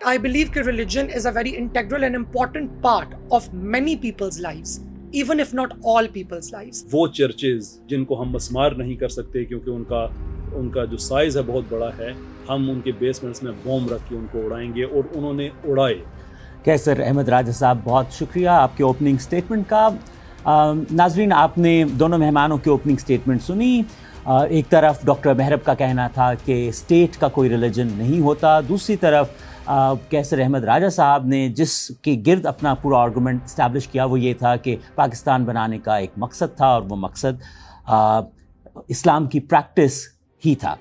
I believe that religion is a very integral and important part of many people's lives, even if not all people's lives. وہ churches جن کو ہم مسمار نہیں کر سکتے کیونکہ ان کا جو سائز ہے بہت بڑا ہے، ہم ان کے بیسمنٹس میں بوم رکھ کے ان کو اڑائیں گے، اور انہوں نے اڑائے. کیسر احمد راجہ صاحب، بہت شکریہ آپ کے اوپننگ سٹیٹمنٹ کا. ناظرین، آپ نے دونوں مہمانوں کی اوپننگ سٹیٹمنٹ سنی. ایک طرف ڈاکٹر محرب کا کہنا تھا کہ اسٹیٹ کا کوئی ریلیجن نہیں ہوتا، دوسری طرف کیسر احمد راجہ صاحب نے جس کے گرد اپنا پورا آرگومنٹ اسٹیبلش کیا وہ یہ تھا کہ پاکستان بنانے کا ایک مقصد تھا، اور وہ مقصد اسلام کی پریکٹس ہی تھا.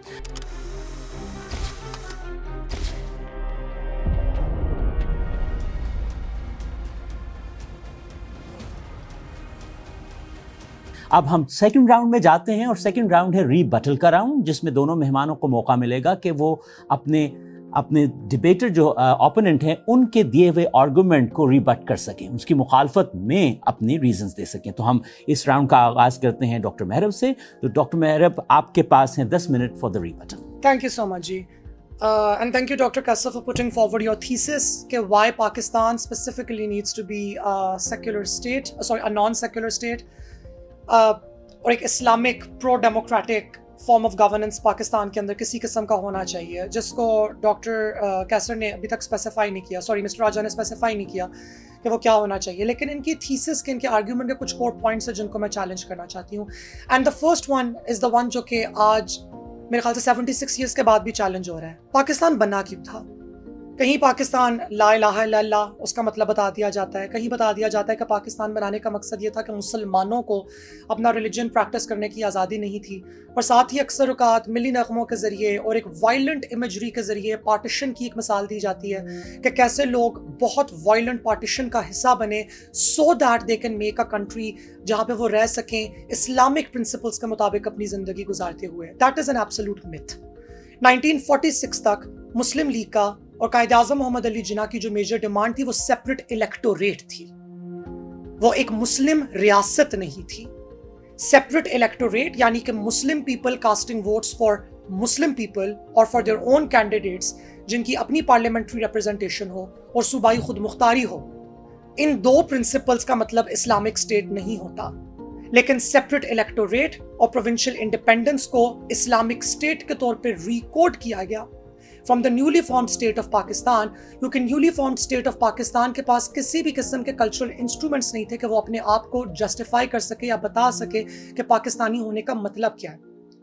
اب ہم سیکنڈ راؤنڈ میں جاتے ہیں، اور سیکنڈ راؤنڈ ہے ری بٹل کا راؤنڈ، جس میں دونوں مہمانوں کو موقع ملے گا کہ وہ اپنے ڈبیٹر جو اوپوننٹ ہیں ان کے دیے ہوئے آرگومنٹ کو ری بٹ کر سکیں، اس کی مخالفت میں اپنی ریزنز دے سکیں. تو ہم اس راؤنڈ کا آغاز کرتے ہیں ڈاکٹر محرب سے. تو ڈاکٹر محرب، آپ کے پاس ہیں 10 minute for the rebuttal. Thank you so much, Ji. And thank you, Dr. Kassar, for putting forward your thesis that why Pakistan specifically needs to be a non-secular state. اور ایک Islamic pro democratic form of governance Pakistan کے اندر کسی قسم کا ہونا چاہیے، جس کو ڈاکٹر کیسر نے ابھی تک اسپیسیفائی نہیں کیا، مسٹر راجہ نے اسپیسیفائی نہیں کیا کہ وہ کیا ہونا چاہیے. لیکن ان کی تھیسس کے، ان کے آرگیومنٹ کے کچھ کور پوائنٹس ہیں جن کو میں چیلنج کرنا چاہتی ہوں. And the first one is the one جو کہ آج میرے خیال سے 76 ایئرس کے بعد بھی چیلنج ہو رہا ہے. پاکستان بنا کیوں تھا؟ کہیں پاکستان لا الہ الا اللہ اس کا مطلب بتا دیا جاتا ہے، کہیں بتا دیا جاتا ہے کہ پاکستان بنانے کا مقصد یہ تھا کہ مسلمانوں کو اپنا ریلیجن پریکٹس کرنے کی آزادی نہیں تھی، اور ساتھ ہی اکثر اوقات ملی نغموں کے ذریعے اور ایک وائلنٹ امیجری کے ذریعے پارٹیشن کی ایک مثال دی جاتی ہے کہ کیسے لوگ بہت وائلنٹ پارٹیشن کا حصہ بنے so that they can make a country جہاں پہ وہ رہ سکیں اسلامک پرنسپلس کے مطابق اپنی زندگی گزارتے ہوئے. دیٹ از این ایبسولوٹ متھ. 1946 تک مسلم لیگ کا اور قائد اعظم محمد علی جناح کی جو میجر ڈیمانڈ تھی وہ سیپریٹ الیکٹوریٹ تھی، وہ ایک مسلم ریاست نہیں تھی. سیپریٹ الیکٹوریٹ یعنی کہ Muslim people casting votes for Muslim people اور فار دیئر اون کینڈیڈیٹس جن کی اپنی پارلیمنٹری ریپرزنٹیشن ہو اور صوبائی خود مختاری ہو. ان دو پرنسپلز کا مطلب اسلامک اسٹیٹ نہیں ہوتا، لیکن سیپریٹ الیکٹوریٹ اور پروونشل انڈیپینڈنس کو اسلامک اسٹیٹ کے طور پہ ریکوڈ کیا گیا. From the newly formed state of Pakistan, کیونکہ newly formed state of Pakistan کے پاس کسی بھی قسم کے کلچرل انسٹرومنٹس نہیں تھے کہ وہ اپنے آپ کو جسٹیفائی کر سکے یا بتا سکے کہ پاکستانی ہونے کا مطلب کیا ہے.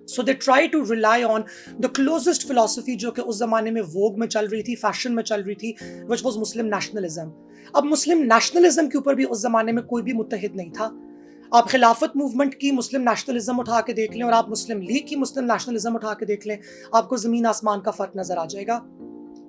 So they try to rely on the closest philosophy جو کہ اس زمانے میں ووگ میں چل رہی تھی، فیشن میں چل رہی تھی، which was Muslim nationalism. اب مسلم نیشنلزم کے اوپر بھی اس زمانے میں کوئی بھی متحد نہیں تھا. آپ خلافت موومنٹ کی مسلم نیشنلزم اٹھا کے دیکھ لیں اور آپ مسلم لیگ کی مسلم نیشنلزم اٹھا کے دیکھ لیں، آپ کو زمین آسمان کا فرق نظر آ جائے گا.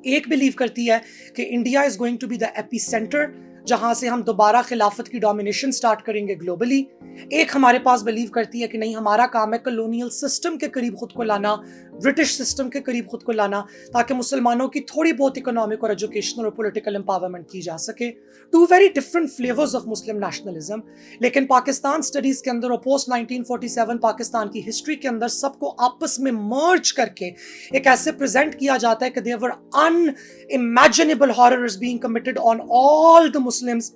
ایک بلیو کرتی ہے کہ India is going to be the epicentre جہاں سے ہم دوبارہ خلافت کی ڈومینیشن سٹارٹ کریں گے گلوبلی. ایک ہمارے پاس بلیو کرتی ہے کہ نہیں، ہمارا کام ہے کلونیل سسٹم کے قریب خود کو لانا، برٹش سسٹم کے قریب خود کو لانا، تاکہ مسلمانوں کی تھوڑی بہت اکنامک اور ایجوکیشنل اور پولیٹیکل امپاورمنٹ کی جا سکے. Two very different flavours of Muslim nationalism. لیکن پاکستان سٹڈیز کے اندر اور پوسٹ 1947 پاکستان کی ہسٹری کے اندر سب کو آپس میں مرج کر کے ایک ایسے پریزنٹ کیا جاتا ہے کہ there were unimaginable horrors being committed on all the Muslims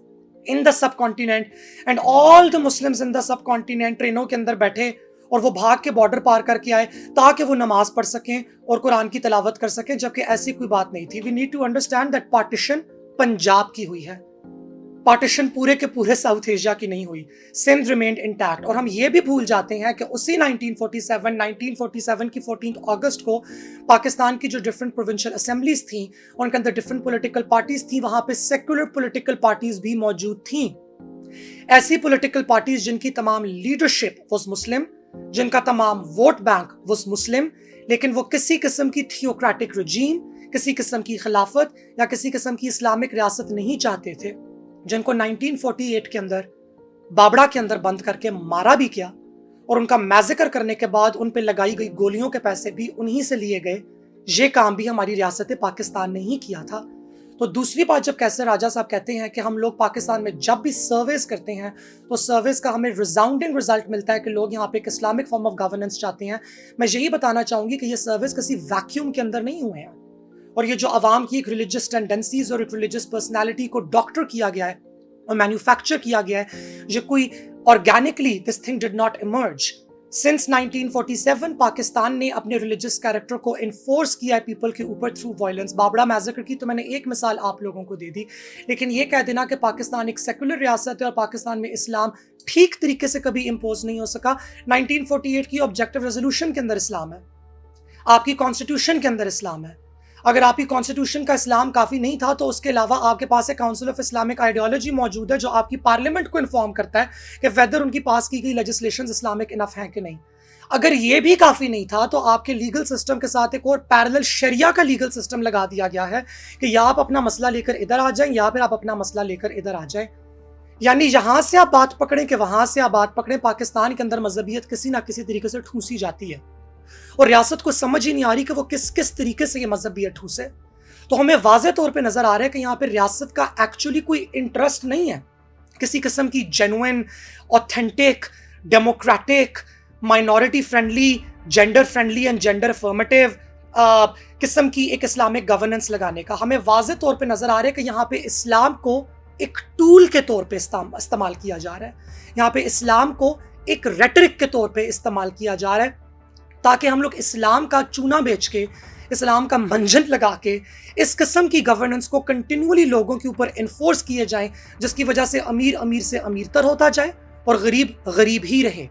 in the subcontinent, and all the Muslims in the subcontinent ٹرینوں کے اندر بیٹھے اور وہ بھاگ کے بارڈر پار کر کے آئے تاکہ وہ نماز پڑھ سکیں اور قرآن کی تلاوت کر سکیں، جبکہ ایسی کوئی بات نہیں تھی. We need to understand that partition Punjab کی ہوئی ہے، پارٹیشن پورے کے پورے ساؤتھ ایشیا کی نہیں ہوئی. Sindh remained intact. اور ہم یہ بھی بھول جاتے ہیں کہ اسی 1947 کی 14 اگست کو پاکستان کی جو ڈفرنٹ پروونشل اسمبلیز تھیں ان کے اندر ڈفرنٹ پولیٹیکل پارٹیز تھیں، وہاں پہ سیکولر پولیٹیکل پارٹیز بھی موجود تھیں. ایسی پولیٹیکل پارٹیز جن کی تمام لیڈرشپ واز مسلم، جن کا تمام ووٹ بینک واز مسلم، لیکن وہ کسی قسم کی تھیوکریٹک رجیم، کسی قسم کی خلافت یا کسی قسم کی اسلامک ریاست نہیں چاہتے تھے، جن کو 1948 کے اندر بابڑا کے اندر بند کر کے مارا بھی کیا، اور ان کا میزیکر کرنے کے بعد ان پہ لگائی گئی گولیوں کے پیسے بھی انہی سے لیے گئے. یہ کام بھی ہماری ریاست پاکستان نے ہی کیا تھا. تو دوسری بات، جب کیسر راجہ صاحب کہتے ہیں کہ ہم لوگ پاکستان میں جب بھی سرویز کرتے ہیں تو سرویز کا ہمیں ریزاؤنڈنگ رزلٹ ملتا ہے کہ لوگ یہاں پہ ایک اسلامک فارم آف گورننس چاہتے ہیں، میں یہی بتانا چاہوں گی کہ یہ سرویز کسی ویکیوم کے اندر نہیں ہوئے ہیں. اور یہ جو عوام کی ایک ریلیجس ٹینڈنسیز اور ایک ریلیجس پرسنالٹی کو ڈاکٹر کیا گیا ہے اور مینوفیکچر کیا گیا ہے، یہ کوئی organically this thing did not emerge. Since 1947 Pakistan نے اپنے ریلیجس کیریکٹر کو انفورس کیا ہے پیپل کے اوپر تھرو وائلنس. بابڑا میزیکر کی تو میں نے ایک مثال آپ لوگوں کو دے دی، لیکن یہ کہہ دینا کہ پاکستان ایک سیکولر ریاست ہے اور پاکستان میں اسلام ٹھیک طریقے سے کبھی امپوز نہیں ہو سکا. 1948 کی آبجیکٹو ریزولوشن کے اندر اسلام ہے، آپ کی کانسٹیٹیوشن کے اندر اسلام ہے. اگر آپ کی کانسٹیٹیوشن کا اسلام کافی نہیں تھا تو اس کے علاوہ آپ کے پاس ایک کاؤنسل آف اسلامک آئیڈیالوجی موجود ہے جو آپ کی پارلیمنٹ کو انفارم کرتا ہے کہ ویدر ان کی پاس کی گئی لیجسلیشنز اسلامک انف ہیں کہ نہیں. اگر یہ بھی کافی نہیں تھا تو آپ کے لیگل سسٹم کے ساتھ ایک اور پیرلل شریعہ کا لیگل سسٹم لگا دیا گیا ہے کہ یا آپ اپنا مسئلہ لے کر ادھر آ جائیں یا پھر آپ اپنا مسئلہ لے کر ادھر آ جائیں. یعنی یہاں سے آپ بات پکڑیں کہ وہاں سے آپ بات پکڑیں، پاکستان کے اندر مذہبیت کسی نہ کسی طریقے سے ٹھوسی جاتی ہے اور ریاست کو سمجھ ہی نہیں آ رہی کہ وہ کس طریقے سے یہ مذہبیت ٹھوسے. تو ہمیں واضح طور پہ نظر آ رہا ہے کہ یہاں پہ ریاست کا ایکچولی کوئی انٹرسٹ نہیں ہے کسی قسم کی genuine, authentic, democratic, minority friendly, gender friendly and gender affirmative قسم کی ایک اسلامک گورننس لگانے کا. ہمیں واضح طور پہ نظر آ رہا ہے کہ یہاں پہ اسلام کو ایک ٹول کے طور پہ استعمال کیا جا رہا ہے، یہاں پہ اسلام کو ایک ریٹرک کے طور پہ استعمال کیا جا رہا ہے تاکہ ہم لوگ اسلام کا چونا بیچ کے، اسلام کا منجن لگا کے اس قسم کی گورننس کو کنٹینیولی لوگوں کے اوپر انفورس کیے جائیں، جس کی وجہ سے امیر سے امیر تر ہوتا جائے اور غریب غریب ہی رہے.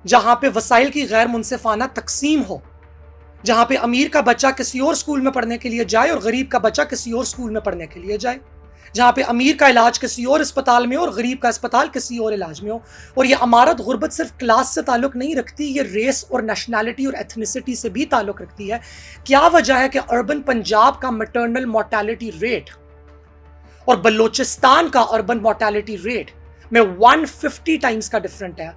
جہاں پہ وسائل کی غیر منصفانہ تقسیم ہو، جہاں پہ امیر کا بچہ کسی اور اسکول میں پڑھنے کے لیے جائے اور غریب کا بچہ کسی اور اسکول میں پڑھنے کے لیے جائے، جہاں پہ امیر کا علاج کسی اور اسپتال میں اور غریب کا اسپتال کسی اور علاج میں ہو. اور یہ امارت غربت صرف کلاس سے تعلق نہیں رکھتی، یہ ریس اور نیشنلٹی اور ایتھنیسٹی سے بھی تعلق رکھتی ہے. کیا وجہ ہے کہ اربن پنجاب کا میٹرنل مورٹیلٹی ریٹ اور بلوچستان کا اربن مورٹیلٹی ریٹ میں 150 ٹائمز کا ڈفرنٹ ہے؟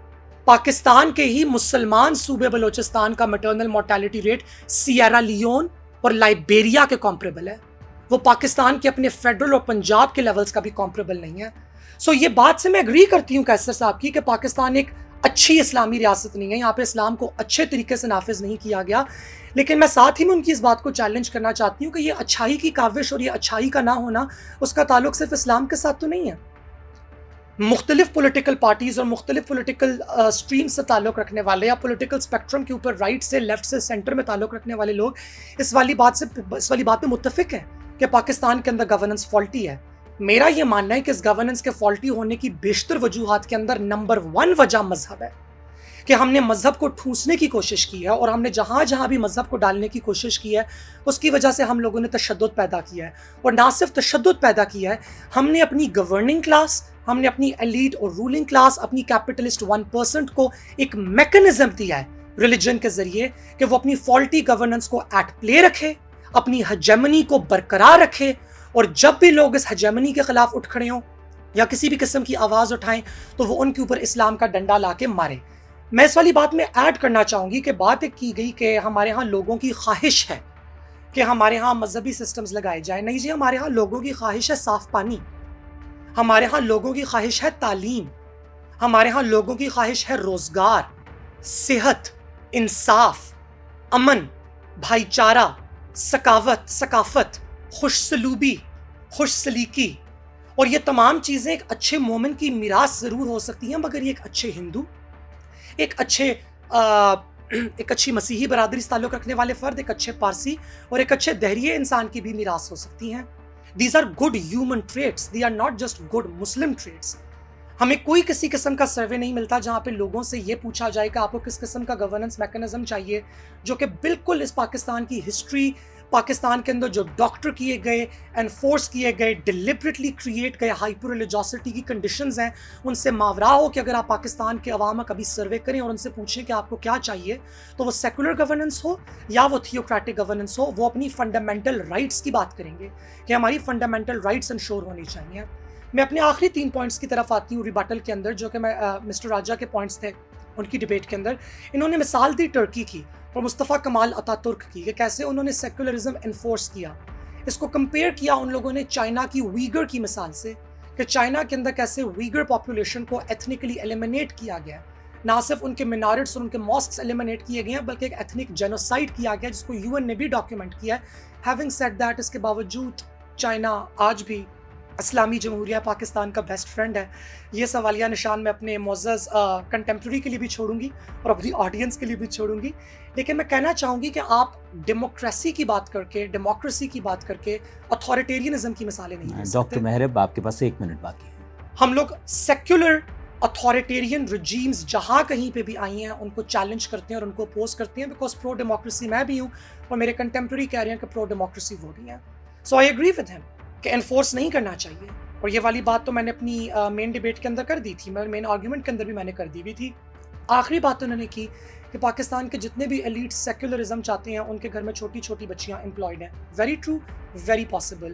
پاکستان کے ہی مسلمان صوبے بلوچستان کا میٹرنل مورٹیلٹی ریٹ سیرا لیون اور لائبیریا کے کمپریبل ہے، وہ پاکستان کے اپنے فیڈرل اور پنجاب کے لیولز کا بھی کمپریبل نہیں ہے. سو یہ بات سے میں اگری کرتی ہوں قیصر صاحب کی کہ پاکستان ایک اچھی اسلامی ریاست نہیں ہے، یہاں پہ اسلام کو اچھے طریقے سے نافذ نہیں کیا گیا. لیکن میں ساتھ ہی میں ان کی اس بات کو چیلنج کرنا چاہتی ہوں کہ یہ اچھائی کی کاوش اور یہ اچھائی کا نہ ہونا، اس کا تعلق صرف اسلام کے ساتھ تو نہیں ہے. مختلف پولیٹیکل پارٹیز اور مختلف پولیٹیکل اسٹریم سے تعلق رکھنے والے یا پولیٹیکل اسپیکٹرم کے اوپر رائٹ سے لیفٹ سے سینٹر میں تعلق رکھنے والے لوگ اس والی بات پہ متفق ہیں کہ پاکستان کے اندر گورننس فالٹی ہے. میرا یہ ماننا ہے کہ اس گورننس کے فالٹی ہونے کی بیشتر وجوہات کے اندر نمبر 1 وجہ مذہب ہے کہ ہم نے مذہب کو ٹھوسنے کی کوشش کی ہے، اور ہم نے جہاں بھی مذہب کو ڈالنے کی کوشش کی ہے اس کی وجہ سے ہم لوگوں نے تشدد پیدا کیا ہے. اور نہ صرف تشدد پیدا کیا ہے، ہم نے اپنی گورننگ کلاس، ہم نے اپنی ایلیٹ اور رولنگ کلاس، اپنی کیپٹلسٹ 1% کو ایک میکنزم دیا ہے ریلیجن کے ذریعے کہ وہ اپنی فالٹی گورننس کو ایٹ پلے رکھے، اپنی ہیجمنی کو برقرار رکھے، اور جب بھی لوگ اس ہیجمنی کے خلاف اٹھ کھڑے ہوں یا کسی بھی قسم کی آواز اٹھائیں تو وہ ان کے اوپر اسلام کا ڈنڈا لا کے مارے. میں اس والی بات میں ایڈ کرنا چاہوں گی کہ بات ایک کی گئی کہ ہمارے ہاں لوگوں کی خواہش ہے کہ ہمارے ہاں مذہبی سسٹمز لگائے جائیں. نہیں جی، ہمارے ہاں لوگوں کی خواہش ہے صاف پانی، ہمارے ہاں لوگوں کی خواہش ہے تعلیم، ہمارے ہاں لوگوں کی خواہش ہے روزگار، صحت، انصاف، امن، بھائی چارہ، ثقافت، خوش سلوبی، خوش سلیقی. اور یہ تمام چیزیں ایک اچھے مومن کی میراث ضرور ہو سکتی ہیں، مگر یہ ایک اچھے ہندو، ایک اچھی مسیحی برادری سے تعلق رکھنے والے فرد، ایک اچھے پارسی اور ایک اچھے دہریے انسان کی بھی میراث ہو سکتی ہیں. These are good human traits. They are not just good Muslim traits. ہمیں کوئی کسی قسم کا سروے نہیں ملتا جہاں پہ لوگوں سے یہ پوچھا جائے کہ آپ کو کس قسم کا گورننس میکنزم چاہیے جو کہ بالکل اس پاکستان کی ہسٹری، پاکستان کے اندر جو ڈاکٹر کیے گئے، انفورس کیے گئے، ڈیلیبریٹلی کریٹ گئے ہائپر ریلیجوسٹی کی کنڈیشنز ہیں، ان سے ماورا ہو کہ اگر آپ پاکستان کے عوام کا کبھی سروے کریں اور ان سے پوچھیں کہ آپ کو کیا چاہیے، تو وہ سیکولر گورننس ہو یا وہ تھیوکریٹک گورننس ہو، وہ اپنی فنڈامنٹل رائٹس کی بات کریں گے کہ ہماری فنڈامنٹل رائٹس انشور ہونی چاہیے. میں اپنے آخری 3 پوائنٹس کی طرف آتی ہوں ریبٹل کے اندر، جو کہ میں مسٹر راجہ کے پوائنٹس تھے ان کی ڈیبیٹ کے اندر. انہوں نے مثال دی ٹرکی کی اور مصطفیٰ کمال اتا ترک کی کہ کیسے انہوں نے سیکولرزم انفورس کیا. اس کو کمپیئر کیا ان لوگوں نے چائنا کی ویگر کی مثال سے کہ چائنا کے اندر کیسے ویگر پاپولیشن کو ایتھنیکلی ایلیمنیٹ کیا گیا. نہ صرف ان کے مینارٹس اور ان کے ماسکس ایلیمنیٹ کیے گئے ہیں بلکہ ایک ایتھنک جینوسائڈ کیا گیا جس کو UN نے بھی ڈاکیومنٹ کیا ہے. ہیونگ سیڈ دیٹ اس کے باوجود چائنا آج بھی اسلامی جمہوریہ پاکستان کا بیسٹ فرینڈ ہے. یہ سوالیہ نشان میں اپنے معزز کنٹمپریری کے لیے بھی چھوڑوں گی اور اپنی آڈینس کے لیے بھی چھوڑوں گی. لیکن میں کہنا چاہوں گی کہ آپ ڈیموکریسی کی بات کر کے ڈیموکریسی کی بات کر کے اتھارٹیرینزم کی مثالیں نہیں دے سکتے. ڈاکٹر محرب آپ کے پاس 1 منٹ باقی ہے. ہم لوگ سیکولر اتھارٹیرین رجیمز جہاں کہیں پہ بھی آئی ہیں ان کو چیلنج کرتے ہیں اور ان کو اپوز کرتے ہیں بیکاز پرو ڈیموکریسی میں بھی ہوں اور میرے کنٹمپریری کہہ رہے ہیں کہ پرو ڈیموکریسی وہ بھی ہیں. سو آئی ایگری ود ہم کہ انفورس نہیں کرنا چاہیے. اور یہ والی بات تو میں نے اپنی مین ڈیبیٹ کے اندر کر دی تھی, مین آرگیومنٹ کے اندر بھی میں نے کر دی بھی تھی. آخری بات انہوں نے کی کہ پاکستان کے جتنے بھی ایلیٹ سیکولرزم چاہتے ہیں ان کے گھر میں چھوٹی چھوٹی بچیاں امپلائڈ ہیں. Very true, very possible.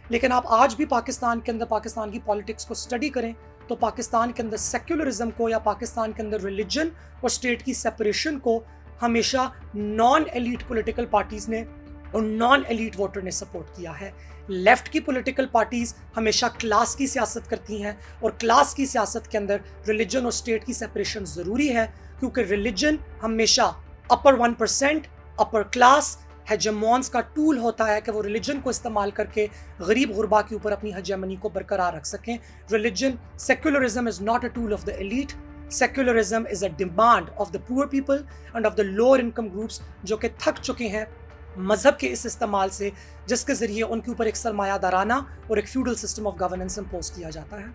لیکن آپ آج بھی پاکستان کے اندر پاکستان کی پالیٹکس کو اسٹڈی کریں تو پاکستان کے اندر سیکولرزم کو یا پاکستان کے اندر ریلیجن اور اسٹیٹ کی سپریشن کو ہمیشہ نان ایلیٹ پولیٹیکل پارٹیز نے اور نان ایلیٹ ووٹر نے سپورٹ کیا ہے. لیفٹ کی پولیٹیکل پارٹیز ہمیشہ کلاس کی سیاست کرتی ہیں اور کلاس کی سیاست کے اندر ریلیجن اور اسٹیٹ کی سپریشن ضروری ہے کیونکہ ریلیجن ہمیشہ اپر 1% اپر کلاس ہیجمونز کا ٹول ہوتا ہے کہ وہ ریلیجن کو استعمال کر کے غریب غربا کے اوپر اپنی ہیجمنی کو برقرار رکھ سکیں. Religion secularism is not a tool of the elite. Secularism is a demand of the poor people and of the lower income groups جو کہ تھک چکے ہیں مذہب کے اس استعمال سے جس کے ذریعے ان کے اوپر ایک سرمایہ دارانہ اور ایک feudal system of governance impose کیا جاتا ہے.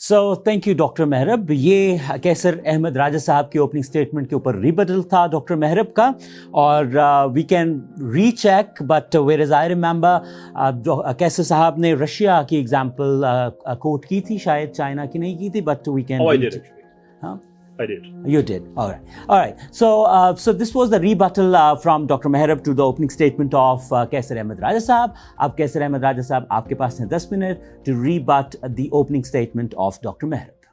So thank you doctor Mehrab. یہ کیسر احمد راجہ صاحب کی اوپننگ اسٹیٹمنٹ کے اوپر ریبٹل تھا ڈاکٹر محرب کا, اور we can recheck but where is I remember Qaiser صاحب نے رشیا کی ایگزامپل کوٹ کی تھی, شاید چائنا کی نہیں کی تھی, but we can I did. You did. All right. So this was the rebuttal from Dr. Mehrab to the opening statement of Kaisar Ahmed Raja Sahab. Ab Kaisar Ahmed Raja Sahab, aapke paas hain 10 minute to rebut the opening statement of Dr. Mehrab.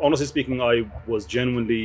Honestly speaking, I was genuinely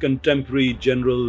contemporary general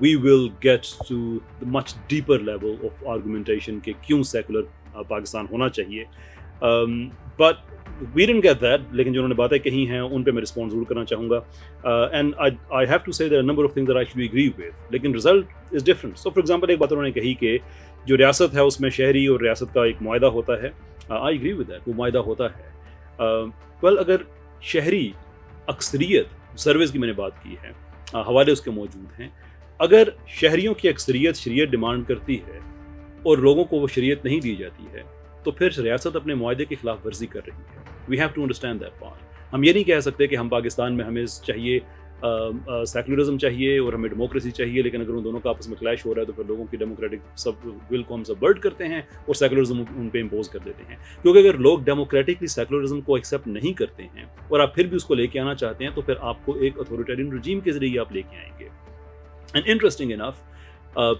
we will get to the much deeper level of argumentation کہ کیوں secular Pakistan ہونا چاہیے. But we didn't get that. لیکن جو انہوں نے باتیں کہی ہیں ان پہ میں رسپونس ضرور کرنا چاہوں گا. And I have to say there are a number of things that I actually agree with. لیکن result is different. So for example ایک بات انہوں نے کہی کہ جو ریاست ہے اس میں شہری اور ریاست کا ایک معاہدہ ہوتا ہے. I agree with that. وہ معاہدہ ہوتا ہے. Well اگر شہری اکثریت سروس کی میں نے بات کی ہے, حوالے اس کے موجود ہیں, اگر شہریوں کی اکثریت شریعت ڈیمانڈ کرتی ہے اور لوگوں کو وہ شریعت نہیں دی جاتی ہے تو پھر ریاست اپنے معاہدے کی خلاف ورزی کر رہی ہے. We have to understand that part. ہم یہ نہیں کہہ سکتے کہ ہم پاکستان میں ہمیں چاہیے سیکولرزم چاہیے اور ہمیں ڈیموکریسی چاہیے, لیکن اگر ان دونوں کا آپس میں کلیش ہو رہا ہے تو پھر لوگوں کی ڈیموکریٹک سب ول کو ہم سبورٹ کرتے ہیں اور سیکولرزم ان پہ امپوز کر دیتے ہیں. کیونکہ اگر لوگ ڈیموکریٹکلی سیکولرزم کو ایکسیپٹ نہیں کرتے ہیں اور آپ پھر بھی اس کو لے کے آنا چاہتے ہیں تو پھر آپ کو ایک اتھارٹیرین رجیم کے ذریعے آپ لے کے آئیں گے. اینڈ انٹرسٹنگ انف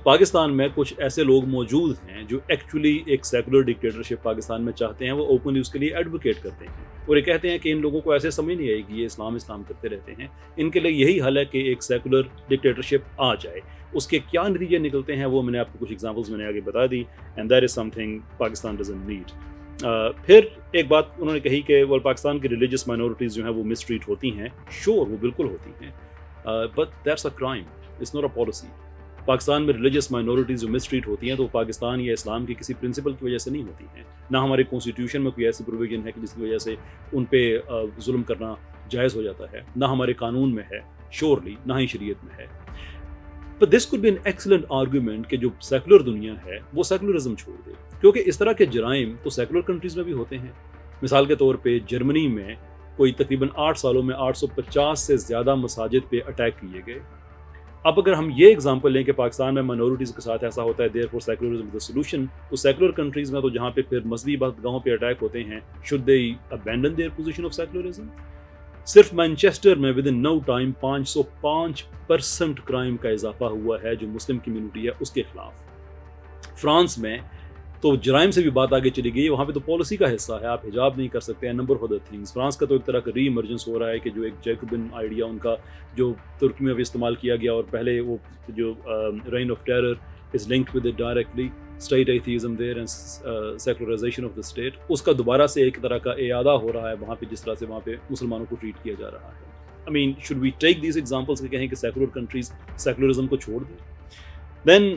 پاکستان میں کچھ ایسے لوگ موجود ہیں جو ایکچولی ایک سیکولر ڈکٹیٹرشپ پاکستان میں چاہتے ہیں. وہ اوپنلی اس کے لیے ایڈوکیٹ کرتے ہیں اور یہ کہتے ہیں کہ ان لوگوں کو ایسے سمجھ نہیں آئے گی, یہ اسلام کرتے رہتے ہیں. ان کے لیے یہی حل ہے کہ ایک سیکولر ڈکٹیٹرشپ آ جائے. اس کے کیا نتیجے نکلتے ہیں وہ میں نے آپ کو کچھ ایگزامپلس میں نے آگے بتا دی. And that is something Pakistan doesn't need. پھر ایک بات انہوں نے کہی کہ پاکستان کی ریلیجیس مائنورٹیز جو ہیں وہ مس ٹریٹ ہوتی ہیں. شور وہ بالکل ہوتی ہیں, but that's a crime, it's not a policy. Pakistan میں ریلیجیس مائنورٹیز جو مس ٹریٹ ہوتی ہیں تو پاکستان یا اسلام کی کسی پرنسپل کی وجہ سے نہیں ہوتی ہیں. نہ ہمارے کانسٹیٹیوشن میں کوئی ایسی پروویژن ہے کہ جس کی وجہ سے ان پہ ظلم کرنا جائز ہو جاتا ہے, نہ ہمارے قانون میں ہے شیورلی, نہ ہی شریعت میں ہے. But this could be an excellent argument کہ جو سیکولر دنیا ہے وہ سیکولرزم چھوڑ دے, کیونکہ اس طرح کے جرائم تو سیکولر کنٹریز میں بھی ہوتے ہیں. مثال کے طور پہ جرمنی میں کوئی تقریباً 8 سالوں میں 850 سے زیادہ مساجد پہ اٹیک کیے گئے. اب اگر ہم یہ ایگزامپل لیں کہ پاکستان میں مائنورٹیز کے ساتھ ایسا ہوتا ہے therefore secularism is the solution, تو سیکولر کنٹریز میں تو جہاں پہ پھر مذہبی گاہوں پہ اٹیک ہوتے ہیں, should they abandon their position of secularism? صرف مانچسٹر میں within no time 505% crime کا اضافہ ہوا ہے جو مسلم کمیونٹی ہے اس کے خلاف. فرانس میں تو جرائم سے بھی بات آگے چلی گئی, وہاں پہ تو پالیسی کا حصہ ہے, آپ حجاب نہیں کر سکتے ہیں, number of other things. France کا تو ایک طرح کا ری ایمرجنس ہو رہا ہے کہ جو ایک جیکوبن آئیڈیا ان کا جو ترکی میں بھی استعمال کیا گیا, اور پہلے وہ جو reign of terror is linked with it directly, state atheism there and secularization of the state, اس کا دوبارہ سے ایک طرح کا اعادہ ہو رہا ہے وہاں پہ, جس طرح سے وہاں پہ مسلمانوں کو ٹریٹ کیا جا رہا ہے. I mean, should we take these examples کہ کہیں کہ سیکولر کنٹریز سیکولرزم کو چھوڑ دیں؟ دین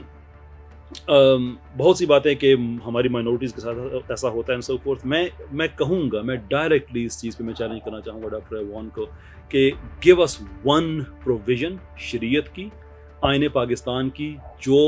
بہت سی باتیں کہ ہماری مائنورٹیز کے ساتھ ایسا ہوتا ہے اینڈ سو فورتھ. میں کہوں گا, میں ڈائریکٹلی اس چیز پہ میں چیلنج کرنا چاہوں گا ڈاکٹر ایوان کو کہ گیو اس ون پروویژن شریعت کی, آئین پاکستان کی, جو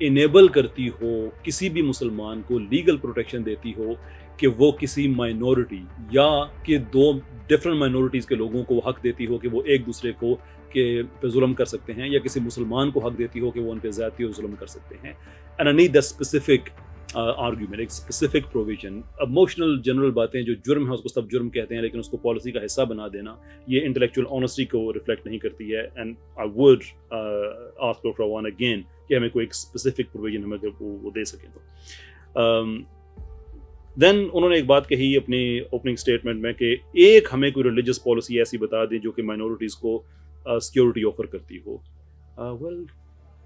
انیبل کرتی ہو کسی بھی مسلمان کو, لیگل پروٹیکشن دیتی ہو کہ وہ کسی مائنورٹی یا کہ دو ڈفرینٹ مائنورٹیز کے لوگوں کو حق دیتی ہو کہ وہ ایک دوسرے کو پہ ظلم کر سکتے ہیں, یا کسی مسلمان کو حق دیتی ہو کہ وہ ان پہ زیادتی اور ظلم کر سکتے ہیں. And I need the specific argument, ایک اسپیسیفک پروویژن. ایموشنل جنرل باتیں جو جرم ہے اس کو سب جرم کہتے ہیں, لیکن اس کو پالیسی کا حصہ بنا دینا یہ انٹلیکچوئل آنیسٹی کو ریفلیکٹ نہیں کرتی ہے. And I would ask doctor ایوان اگین کہ ہمیں کوئی ایک اسپیسیفک پروویژن ہمیں وہ دے سکیں تو. دین انہوں نے ایک بات کہی اپنی اوپننگ اسٹیٹمنٹ میں کہ ایک ہمیں کوئی ریلیجس پالیسی ایسی بتا دیں جو کہ مائنورٹیز کو سیکیورٹی آفر کرتی ہو. ویل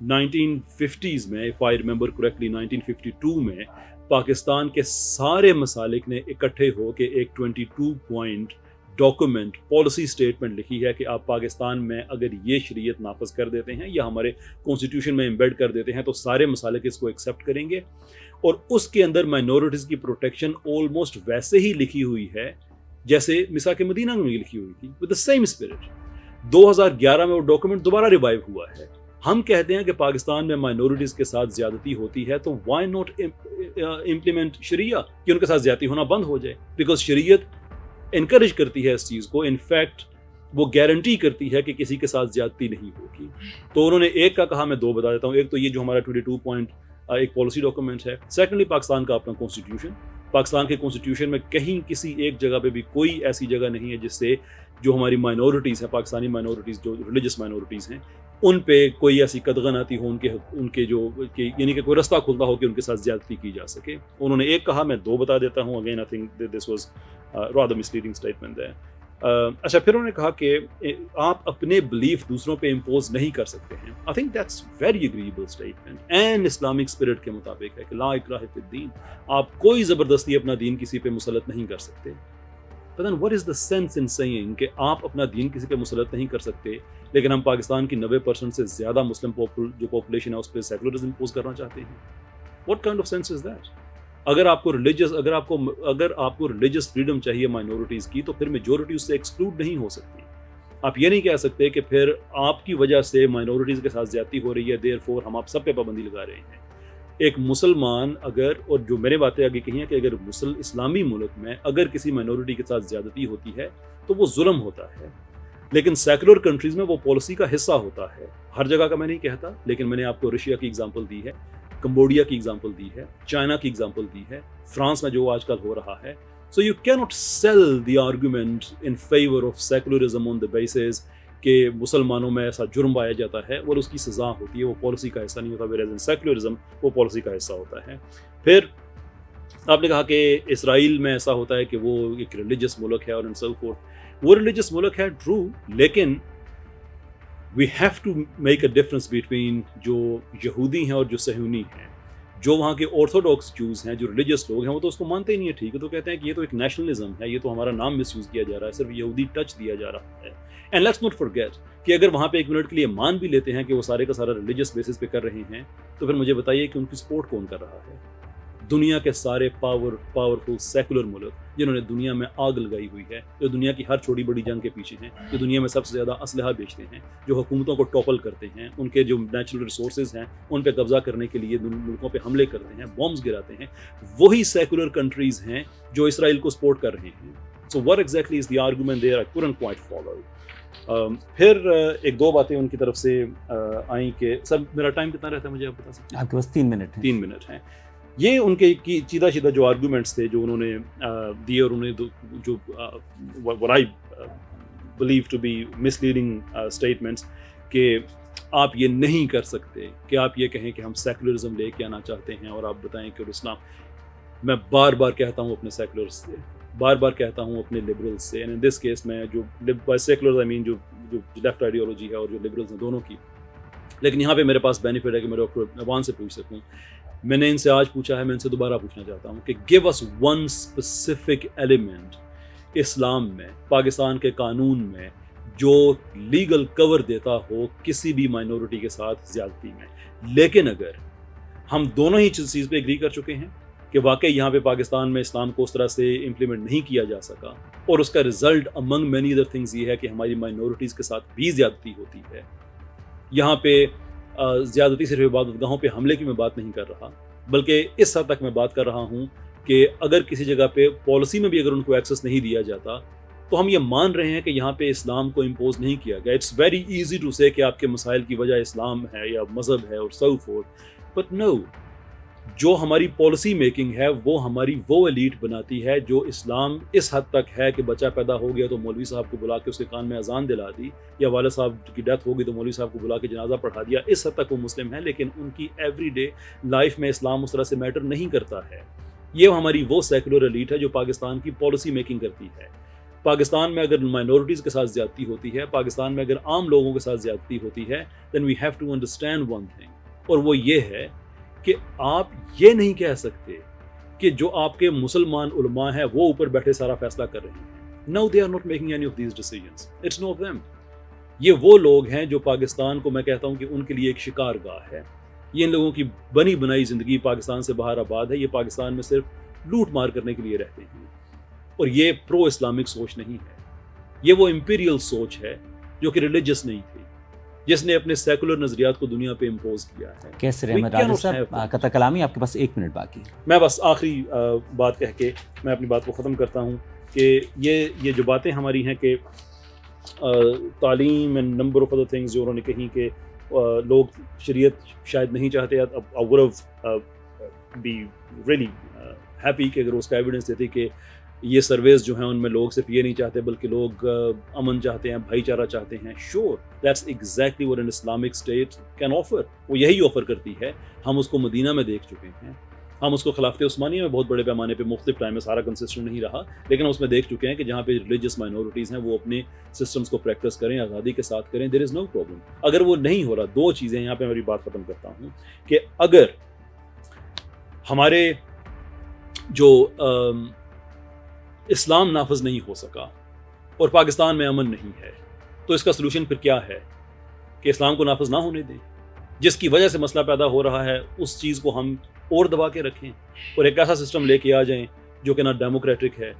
1950s میں, if I remember correctly, 1952 میں پاکستان کے سارے مسالک نے اکٹھے ہو کے ایک 22 پوائنٹ ڈاکومنٹ پالیسی اسٹیٹمنٹ لکھی ہے کہ آپ پاکستان میں اگر یہ شریعت نافذ کر دیتے ہیں یا ہمارے کانسٹیٹیوشن میں امبیڈ کر دیتے ہیں تو سارے مسالک اس کو ایکسیپٹ کریں گے. اور اس کے اندر مائنورٹیز کی پروٹیکشن آلموسٹ ویسے ہی لکھی ہوئی ہے جیسے میثاق مدینہ میں لکھی ہوئی تھی, ود دا سیم اسپرٹ. 2011 میں وہ ڈاکومنٹ دوبارہ ریوائیو ہوا ہے. ہم کہتے ہیں کہ پاکستان میں مائنورٹیز کے ساتھ زیادتی ہوتی ہے, تو وائی ناٹ امپلیمنٹ شریعہ کہ ان کے ساتھ زیادتی ہونا بند ہو جائے, بیکاز شریعت انکریج کرتی ہے اس چیز کو. انفیکٹ وہ گارنٹی کرتی ہے کہ کسی کے ساتھ زیادتی نہیں ہوگی. تو انہوں نے ایک کا کہا, میں دو بتا دیتا ہوں. ایک تو یہ جو ہمارا 22 پوائنٹ ایک پالیسی ڈاکومنٹ ہے. سیکنڈلی پاکستان کا اپنا کانسٹیٹیوشن. پاکستان کے کانسٹیٹیوشن میں کہیں کسی ایک جگہ پہ بھی کوئی ایسی جگہ نہیں ہے جس سے جو ہماری مائنورٹیز ہیں, پاکستانی مائنورٹیز جو ریلیجس مائنورٹیز ہیں, ان پہ کوئی ایسی قدغن آتی ہو ان کے جو یعنی کہ کوئی رستہ کھلتا ہو کہ ان کے ساتھ زیادتی کی جا سکے. انہوں نے ایک کہا, میں دو بتا دیتا ہوں. Again I think this was rather misleading statement ہے. اچھا, پھر انہوں نے کہا کہ آپ اپنے بلیف دوسروں پہ امپوز نہیں کر سکتے ہیں. I think that's very agreeable statement and Islamic spirit کے مطابق ہے کہ لا اکراہ فی الدین, آپ کوئی زبردستی اپنا دین کسی پہ مسلط نہیں کر سکتے. But then what is the sense in saying کہ آپ اپنا دین کسی پہ مسلط نہیں کر سکتے, لیکن ہم پاکستان کی 90% سے زیادہ مسلم جو پاپولیشن ہے اس پہ سیکولرزم امپوز کرنا چاہتے ہیں. What kind of sense is that? اگر آپ کو ریلیجس فریڈم چاہیے مائنورٹیز کی, تو پھر میجورٹی اس سے ایکسکلوڈ نہیں ہو سکتی. آپ یہ نہیں کہہ سکتے کہ پھر آپ کی وجہ سے مائنورٹیز کے ساتھ زیادتی ہو رہی ہے, دیر فور ہم آپ سب پہ پابندی لگا رہے ہیں. ایک مسلمان اگر, اور جو میں نے باتیں آگے کہی ہیں کہ اگر اسلامی ملک میں اگر کسی مائنورٹی کے ساتھ زیادتی ہوتی ہے تو وہ ظلم ہوتا ہے, لیکن سیکولر کنٹریز میں وہ پالیسی کا حصہ ہوتا ہے. ہر جگہ کا میں نہیں کہتا, لیکن میں نے آپ کو رشیا کی ایگزامپل دی ہے, کمبوڈیا کی ایگزامپل دی ہے, چائنا کی ایگزامپل دی ہے, فرانس میں جو آج کل ہو رہا ہے. سو یو کی not sell the argument in favour of secularism on the basis کہ مسلمانوں میں ایسا جرم پایا جاتا ہے اور اس کی سزا ہوتی ہے, وہ پالیسی کا حصہ نہیں ہوتا. ویئر ایز ان سیکولرزم وہ پالیسی کا حصہ ہوتا ہے. پھر آپ نے کہا کہ اسرائیل میں ایسا ہوتا ہے کہ وہ ایک ریلیجس ملک ہے اور ان سو فورتھ. وہ ریلیجس ملک ہے, ٹرو, لیکن we have to make a difference between جو یہودی ہیں اور جو صہیونی ہیں. جو وہاں کے آرتھوڈاکس جوز ہیں, جو ریلیجس لوگ ہیں, وہ تو اس کو مانتے ہی نہیں ہے. ٹھیک ہے, تو کہتے ہیں کہ یہ تو ایک نیشنلزم ہے, یہ تو ہمارا نام مس یوز کیا جا رہا ہے, صرف یہودی ٹچ دیا جا رہا ہے. اینڈ لیٹس ناٹ فارگیٹ کہ اگر وہاں پہ ایک منٹ کے لیے مان بھی لیتے ہیں کہ وہ سارے کا سارا ریلیجس بیسس پہ کر رہے ہیں, تو پھر مجھے بتائیے کہ ان کی سپورٹ کون کر رہا ہے. دنیا کے سارے پاورفل سیکولر ملک جنہوں نے دنیا میں آگ لگائی ہوئی ہے, جو دنیا کی ہر چھوٹی بڑی جنگ کے پیچھے ہیں, جو دنیا میں سب سے زیادہ اسلحہ بیچتے ہیں, جو حکومتوں کو ٹوپل کرتے ہیں, ان کے جو نیچرل ریسورسز ہیں ان پہ قبضہ کرنے کے لیے ملکوں پہ حملے کرتے ہیں, بامز گراتے ہیں, وہی سیکولر کنٹریز ہیں جو اسرائیل کو سپورٹ کر رہے ہیں. سو what exactly is the argument there? I couldn't quite follow. پھر ایک دو باتیں ان کی طرف سے آئیں کہ سر میرا ٹائم کتنا رہتا ہے مجھے آپ بتا سکتے ہیں؟ آپ کے پاس 3 منٹ ہیں. 3 منٹ ہیں. یہ ان کے چیدہ چیدہ جو آرگومنٹس تھے جو انہوں نے دیے, اور انہیں جو what I believe to be misleading statements کہ آپ یہ نہیں کر سکتے کہ آپ یہ کہیں کہ ہم سیکولرزم لے کے آنا چاہتے ہیں اور آپ بتائیں کہ اسلام. میں بار بار کہتا ہوں اپنے سیکولرز سے, بار بار کہتا ہوں اپنے لبرلز سے, اینڈ ان دس کیس میں جو بائی سیکولرز آئی مین جو لیفٹ آئیڈیالوجی ہے اور جو لبرلز ہیں دونوں کی. لیکن یہاں پہ میرے پاس بینیفٹ ہے کہ میں ڈاکٹر ایوان سے پوچھ سکوں. میں نے ان سے آج پوچھا ہے, میں ان سے دوبارہ پوچھنا چاہتا ہوں کہ give us one specific element Islam میں, پاکستان کے قانون میں, جو لیگل کور دیتا ہو کسی بھی مائنورٹی کے ساتھ زیادتی میں. لیکن اگر ہم دونوں ہی چیز پہ اگری کر چکے ہیں کہ واقعی یہاں پہ پاکستان میں اسلام کو اس طرح سے امپلیمنٹ نہیں کیا جا سکا, اور اس کا رزلٹ امنگ مینی ادر تھنگز یہ ہے کہ ہماری مائنورٹیز کے ساتھ بھی زیادتی ہوتی ہے. یہاں پہ زیادتی صرف عبادت گاہوں پہ حملے کی میں بات نہیں کر رہا, بلکہ اس حد تک میں بات کر رہا ہوں کہ اگر کسی جگہ پہ پالیسی میں بھی اگر ان کو ایکسیس نہیں دیا جاتا تو ہم یہ مان رہے ہیں کہ یہاں پہ اسلام کو امپوز نہیں کیا گیا. اٹس ویری ایزی ٹو سے کہ آپ کے مسائل کی وجہ اسلام ہے یا مذہب ہے اور سو فورتھ, بٹ نو, جو ہماری پالیسی میکنگ ہے وہ ہماری وہ ایلیٹ بناتی ہے جو اسلام اس حد تک ہے کہ بچہ پیدا ہو گیا تو مولوی صاحب کو بلا کے اس کے کان میں اذان دلا دی, یا والد صاحب کی ڈیتھ ہو گئی تو مولوی صاحب کو بلا کے جنازہ پڑھا دیا. اس حد تک وہ مسلم ہیں, لیکن ان کی ایوری ڈے لائف میں اسلام اس طرح سے میٹر نہیں کرتا ہے. یہ ہماری وہ سیکولر ایلیٹ ہے جو پاکستان کی پالیسی میکنگ کرتی ہے. پاکستان میں اگر مائنورٹیز کے ساتھ زیادتی ہوتی ہے, پاکستان میں اگر عام لوگوں کے ساتھ زیادتی ہوتی ہے, then we have to understand one thing, اور وہ یہ ہے کہ آپ یہ نہیں کہہ سکتے کہ جو آپ کے مسلمان علماء ہیں وہ اوپر بیٹھے سارا فیصلہ کر رہے ہیں. No, they are not making any of these decisions. It's not them. یہ وہ لوگ ہیں جو پاکستان کو میں کہتا ہوں کہ ان کے لیے ایک شکار گاہ ہے. یہ ان لوگوں کی بنی بنائی زندگی پاکستان سے باہر آباد ہے. یہ پاکستان میں صرف لوٹ مار کرنے کے لیے رہتے ہیں, اور یہ پرو اسلامک سوچ نہیں ہے. یہ وہ امپیریل سوچ ہے جو کہ ریلیجس نہیں تھی, جس نے اپنے سیکولر نظریات کو دنیا پہ امپوز کیا ہے. کیسر احمد راجہ صاحب, قطع کلامی, آپ کے پاس 1 منٹ باقی. میں بس آخری بات کہہ کے میں اپنی بات کو ختم کرتا ہوں کہ یہ جو باتیں ہماری ہیں کہ تعلیم and number of other things جو انہوں نے کہیں کہ لوگ شریعت شاید نہیں چاہتے, I would have be really happy کہ اگر اس کا ایویڈنس دیتے کہ یہ سرویز جو ہیں ان میں لوگ صرف یہ نہیں چاہتے بلکہ لوگ امن چاہتے ہیں, بھائی چارہ چاہتے ہیں. Sure, that's exactly what an Islamic state can offer. وہ یہی آفر کرتی ہے. ہم اس کو مدینہ میں دیکھ چکے ہیں, ہم اس کو خلافت عثمانیہ میں بہت بڑے پیمانے پہ مختلف ٹائم میں, سارا کنسسٹنٹ نہیں رہا, لیکن اس میں دیکھ چکے ہیں کہ جہاں پہ ریلیجس مائنورٹیز ہیں وہ اپنے سسٹمز کو پریکٹس کریں, آزادی کے ساتھ کریں, there is no problem. اگر وہ نہیں ہو رہا, 2 چیزیں یہاں پہ میری بات ختم کرتا ہوں کہ اگر ہمارے جو اسلام نافذ نہیں ہو سکا اور پاکستان میں امن نہیں ہے, تو اس کا سلوشن پھر کیا ہے کہ اسلام کو نافذ نہ ہونے دیں. جس کی وجہ سے مسئلہ پیدا ہو رہا ہے اس چیز کو ہم اور دبا کے رکھیں اور ایک ایسا سسٹم لے کے آ جائیں جو کہ نہ ڈیموکریٹک ہے,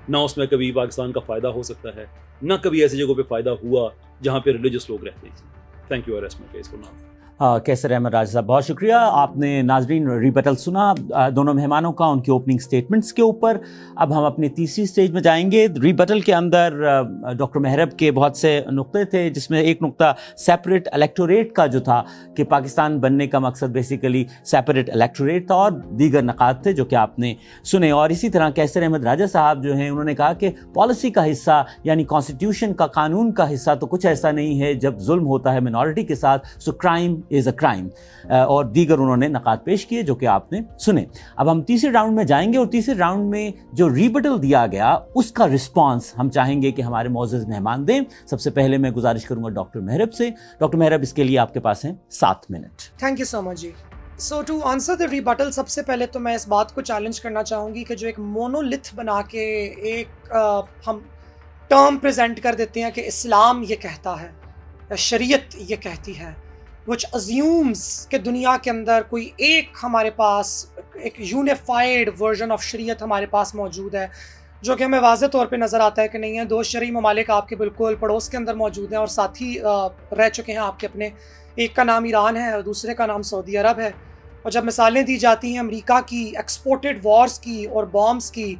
نہ اس میں کبھی پاکستان کا فائدہ ہو سکتا ہے, نہ کبھی ایسی جگہوں پہ فائدہ ہوا جہاں پہ ریلیجس لوگ رہتے ہیں. Thank you. کیسر احمد راجہ صاحب, بہت شکریہ. آپ نے ناظرین ریبٹل سنا دونوں مہمانوں کا, ان کے اوپننگ سٹیٹمنٹس کے اوپر. اب ہم اپنی تیسری سٹیج میں جائیں گے. ریبٹل کے اندر ڈاکٹر محرب کے بہت سے نقطے تھے, جس میں ایک نقطہ سیپریٹ الیکٹوریٹ کا جو تھا کہ پاکستان بننے کا مقصد بیسیکلی سیپریٹ الیکٹوریٹ تھا, اور دیگر نکات تھے جو کہ آپ نے سنے. اور اسی طرح کیسر احمد راجہ صاحب جو ہیں انہوں نے کہا کہ پالیسی کا حصہ یعنی کانسٹیٹیوشن کا, قانون کا حصہ تو کچھ ایسا نہیں ہے جب ظلم ہوتا ہے منارٹی کے ساتھ, سو کرائم از اے کرائم. اور دیگر انہوں نے نقاط پیش کیے جو کہ آپ نے سنے. اب ہم تیسرے راؤنڈ میں جائیں گے, اور تیسرے راؤنڈ میں جو ریبٹل دیا گیا اس کا رسپانس ہم چاہیں گے کہ ہمارے معزز مہمان دیں. سب سے پہلے میں گزارش کروں گا ڈاکٹر محرب سے. ڈاکٹر محرب, اس کے لیے آپ کے پاس ہیں 7 minute. Thank you so much جی. So to answer the rebuttal, سب سے پہلے تو میں اس بات کو چیلنج کرنا چاہوں گی کہ جو ایک مونولتھ بنا کے ایک ہم ٹرم پریزنٹ کر دیتے ہیں کہ اسلام یہ کہتا ہے یا شریعت یہ کہتی ہے, which assumes کہ دنیا کے اندر کوئی ایک ہمارے پاس ایک یونیفائڈ ورژن آف شریعت ہمارے پاس موجود ہے, جو کہ ہمیں واضح طور پہ نظر آتا ہے کہ نہیں ہے. 2 شرعی ممالک آپ کے بالکل پڑوس کے اندر موجود ہیں اور ساتھ ہی رہ چکے ہیں آپ کے اپنے. ایک کا نام ایران ہے اور دوسرے کا نام سعودی عرب ہے. اور جب مثالیں دی جاتی ہیں امریکہ کی ایکسپورٹڈ وارز کی اور بامز کی,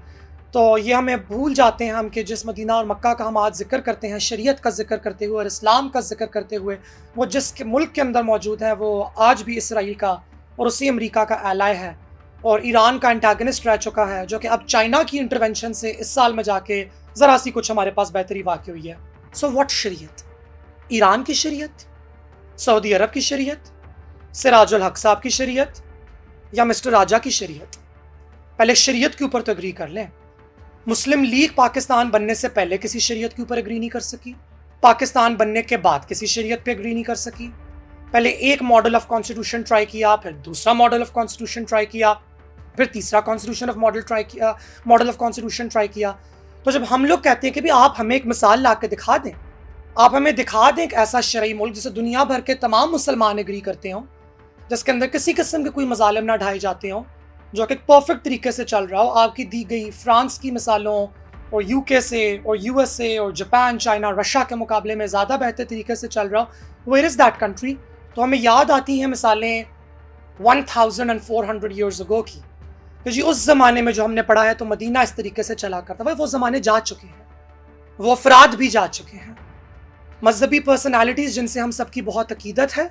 تو یہ ہمیں بھول جاتے ہیں ہم کہ جس مدینہ اور مکہ کا ہم آج ذکر کرتے ہیں, شریعت کا ذکر کرتے ہوئے اور اسلام کا ذکر کرتے ہوئے, وہ جس کے ملک کے اندر موجود ہے وہ آج بھی اسرائیل کا اور اسی امریکہ کا ایلائی ہے, اور ایران کا انٹیگنسٹ رہ چکا ہے, جو کہ اب چائنا کی انٹرونشن سے اس سال میں جا کے ذرا سی کچھ ہمارے پاس بہتری واقع ہوئی ہے. سو واٹ شریعت؟ ایران کی شریعت, سعودی عرب کی شریعت, سراج الحق صاحب کی شریعت, یا مسٹر راجا کی شریعت؟ پہلے شریعت کے اوپر تو اگری کر لیں. مسلم لیگ پاکستان بننے سے پہلے کسی شریعت کے اوپر اگری نہیں کر سکی, پاکستان بننے کے بعد کسی شریعت پہ اگری نہیں کر سکی. پہلے ایک ماڈل آف کانسٹیٹیوشن ٹرائی کیا, پھر دوسرا ماڈل آف کانسٹیٹیوشن ٹرائی کیا, پھر تیسرا ماڈل آف کانسٹیٹیوشن ٹرائی کیا. تو جب ہم لوگ کہتے ہیں کہ بھی آپ ہمیں ایک مثال لا کے دکھا دیں, آپ ہمیں دکھا دیں ایک ایسا شرعی ملک جسے دنیا بھر کے تمام مسلمان اگری کرتے ہوں, جس کے اندر کسی قسم کے کوئی مظالم نہ ڈھائے جاتے ہوں, جو کہ ایک پرفیکٹ طریقے سے چل رہا ہو, آپ کی دی گئی فرانس کی مثالوں اور یو کے سے اور یو ایس اے اور جاپان, چائنا, رشیا کے مقابلے میں زیادہ بہتر طریقے سے چل رہا ہو, ویئر از دیٹ کنٹری؟ تو ہمیں یاد آتی ہیں مثالیں 1400 ایئرز اگو کی, کہ جی اس زمانے میں جو ہم نے پڑھا ہے تو مدینہ اس طریقے سے چلا کرتا. وہ زمانے جا چکے ہیں, وہ افراد بھی جا چکے ہیں. مذہبی پرسنالٹیز جن سے ہم سب کی بہت عقیدت ہے,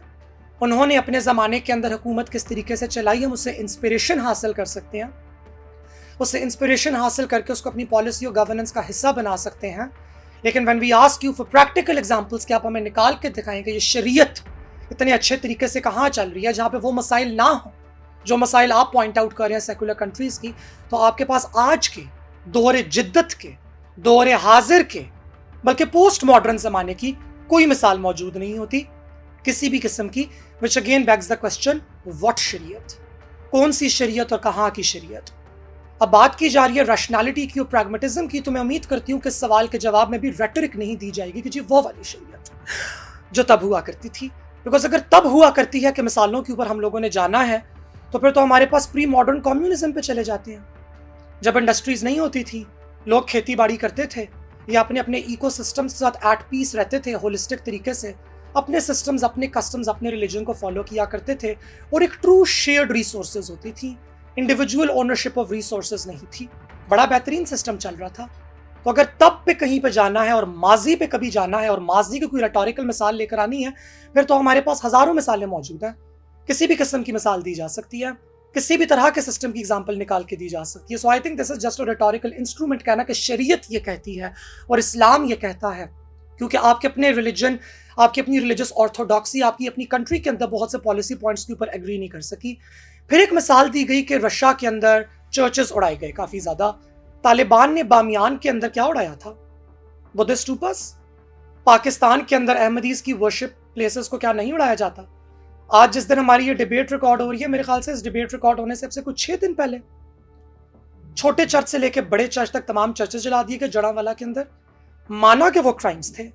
انہوں نے اپنے زمانے کے اندر حکومت کس طریقے سے چلائی, ہم اس سے انسپریشن حاصل کر سکتے ہیں, اس سے انسپریشن حاصل کر کے اس کو اپنی پالیسی اور گورننس کا حصہ بنا سکتے ہیں. لیکن when we ask you for practical examples کہ آپ ہمیں نکال کے دکھائیں کہ یہ شریعت اتنے اچھے طریقے سے کہاں چل رہی ہے جہاں پہ وہ مسائل نہ ہوں جو مسائل آپ پوائنٹ آؤٹ کر رہے ہیں سیکولر کنٹریز کی, تو آپ کے پاس آج کے دور جدت کے, دور حاضر کے, بلکہ پوسٹ ماڈرن زمانے کی کوئی مثال موجود نہیں ہوتی کسی بھی قسم کی. which again begs the question, what شریعت, کون سی شریعت اور کہاں کی شریعت؟ اب بات کی جا رہی ہے ریشنالٹی کی اور پریگمیٹزم کی, تو میں امید کرتی ہوں کہ اس سوال کے جواب میں بھی ریٹرک نہیں دی جائے گی کہ جی وہ والی شریعت جو تب ہوا کرتی تھی. بیکاز اگر تب ہوا کرتی ہے کہ مثالوں کے اوپر ہم لوگوں نے جانا ہے, تو پھر تو ہمارے پاس پری ماڈرن کمیونزم پہ چلے جاتے ہیں. جب انڈسٹریز نہیں ہوتی تھی, لوگ کھیتی باڑی کرتے تھے یا اپنے ایکو سسٹم کے ساتھ ایٹ پیس رہتے تھے, ہولسٹک طریقے سے اپنے سسٹمز, اپنے کسٹمز, اپنے ریلیجن کو فالو کیا کرتے تھے, اور ایک ٹرو شیئرڈ ریسورسز ہوتی تھی, انڈیویجول اونرشپ آف ریسورسز نہیں تھی. بڑا بہترین سسٹم چل رہا تھا. تو اگر تب پہ کہیں پہ جانا ہے اور ماضی پہ کبھی جانا ہے اور ماضی کی کوئی ریٹوریکل مثال لے کر آنی ہے, پھر تو ہمارے پاس ہزاروں مثالیں موجود ہیں. کسی بھی قسم کی مثال دی جا سکتی ہے, کسی بھی طرح کے سسٹم کی ایگزامپل نکال کے دی جا سکتی ہے. So I think this is just a rhetorical instrument, کہنا کہ شریعت یہ کہتی ہے اور اسلام یہ کہتا ہے, کیونکہ آپ کے اپنے ریلیجن, آپ کی اپنی ریلیجس آرتھوڈاکسی آپ کی اپنی کنٹری کے اندر بہت سے پالیسی پوائنٹس کے اوپر ایگری نہیں کر سکی. پھر ایک مثال دی گئی کہ رشیا کے اندر چرچز اڑائے گئے کافی زیادہ. طالبان نے بامیان کے اندر کیا اڑایا تھا؟ بدھسٹ اسٹوپس. پاکستان کے اندر احمدیز کی ورشپ پلیسز کو کیا نہیں اڑایا جاتا؟ آج جس دن ہماری یہ ڈیبیٹ ریکارڈ ہو رہی ہے, میرے خیال سے اس ڈیبیٹ ریکارڈ ہونے سے کچھ 6 دن پہلے چھوٹے چرچ سے لے کے بڑے چرچ تک تمام چرچز جلا دیے گئے جڑاں کے اندر. مانا کہ وہ کرائمز تھے,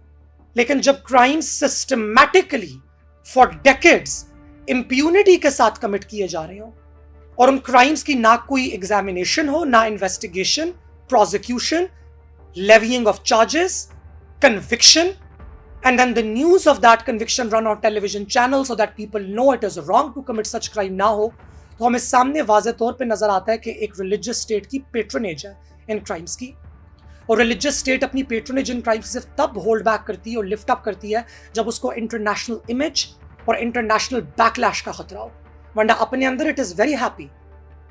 لیکن جب crimes systematically for decades impunity کے ساتھ کمٹ کیے جا رہے ہوں, اور ان کرائمز کی نہ کوئی ایگزامینیشن ہو, نہ investigation, prosecution, levying of charges, conviction, and then the news of that conviction run on television channels so that people know it is wrong to commit such crime نہ ہو, تو ہمیں سامنے واضح طور پہ نظر آتا ہے کہ ایک ریلیجس اسٹیٹ کی پیٹرنیج ہے ان کرائمز کی. اور ریلیجس اسٹیٹ اپنی پیٹرنیج ان کرائمز صرف تب ہولڈ بیک کرتی ہے اور لفٹ اپ کرتی ہے جب اس کو انٹرنیشنل امیج اور انٹرنیشنل بیک لیش کا خطرہ ہو, ورنہ اپنے اندر اٹ از ویری ہیپی.